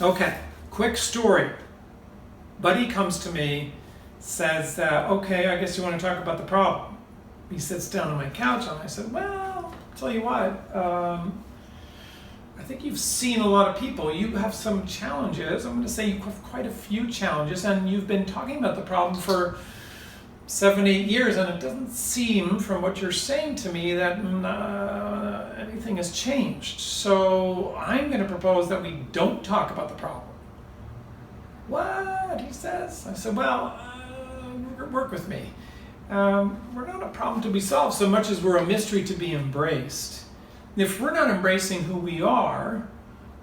Okay, quick story. Buddy comes to me, says, okay, I guess you want to talk about the problem. He sits down on my couch, and I said, well, tell you what, I think you've seen a lot of people. You have some challenges. I'm going to say you have quite a few challenges, and you've been talking about the problem for 7, 8 years, and it doesn't seem from what you're saying to me that anything has changed. So I'm going to propose that we don't talk about the problem. What? He says. I said, well, work with me. We're not a problem to be solved so much as we're a mystery to be embraced. If we're not embracing who we are,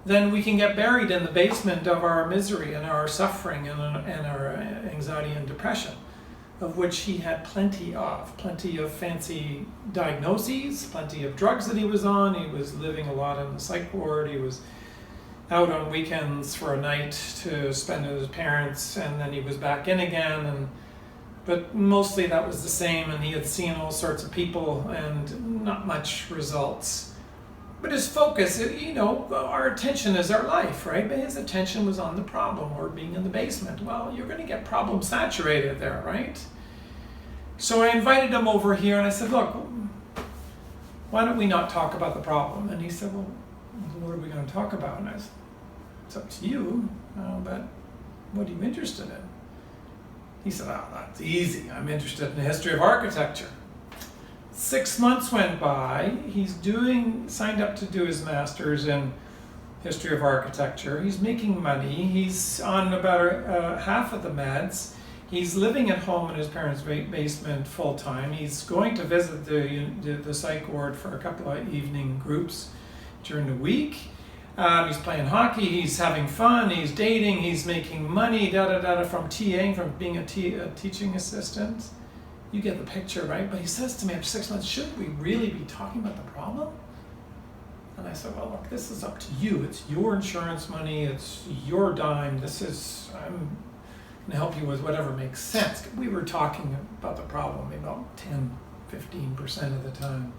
then we can get buried in the basement of our misery and our suffering and our anxiety and depression, of which he had plenty of fancy diagnoses, plenty of drugs that he was on. He was living a lot in the psych ward. He was out on weekends for a night to spend with his parents, and then he was back in again. But mostly that was the same, and he had seen all sorts of people and not much results. But his focus, our attention is our life, right? But his attention was on the problem or being in the basement. Well, you're going to get problem saturated there, right? So I invited him over here and I said, look, why don't we not talk about the problem? And he said, well, what are we going to talk about? And I said, it's up to you, but what are you interested in? He said, oh, that's easy. I'm interested in the history of architecture. 6 months went by. He's signed up to do his master's in history of architecture. He's making money. He's on about half of the meds. He's living at home in his parents' basement full time. He's going to visit the psych ward for a couple of evening groups during the week. He's playing hockey. He's having fun. He's dating. He's making money. From TAing, from being a teaching assistant. You get the picture, right? But he says to me after 6 months, should we really be talking about the problem? And I said, well, look, this is up to you. It's your insurance money. It's your dime. I'm going to help you with whatever makes sense. We were talking about the problem about 10-15% of the time.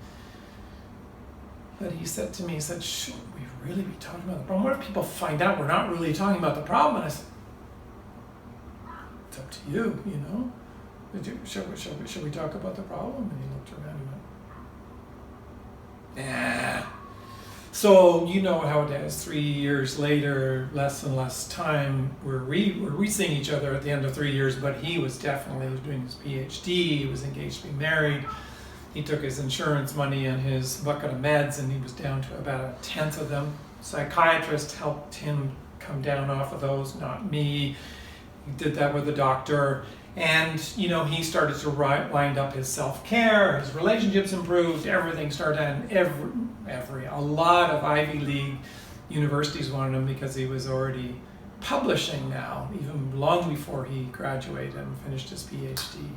But he said to me, should we really be talking about the problem? What if people find out we're not really talking about the problem? And I said, it's up to you, Should we talk about the problem? And he looked around and went, nah. So you know how it is. 3 years later, less and less time. We're seeing each other at the end of 3 years, but he was doing his PhD. He was engaged to be married. He took his insurance money and his bucket of meds, and he was down to about 1/10 of them. Psychiatrist helped him come down off of those, not me. He did that with the doctor. And, he started to wind up his self-care, his relationships improved, everything started, and a lot of Ivy League universities wanted him because he was already publishing now, even long before he graduated and finished his PhD.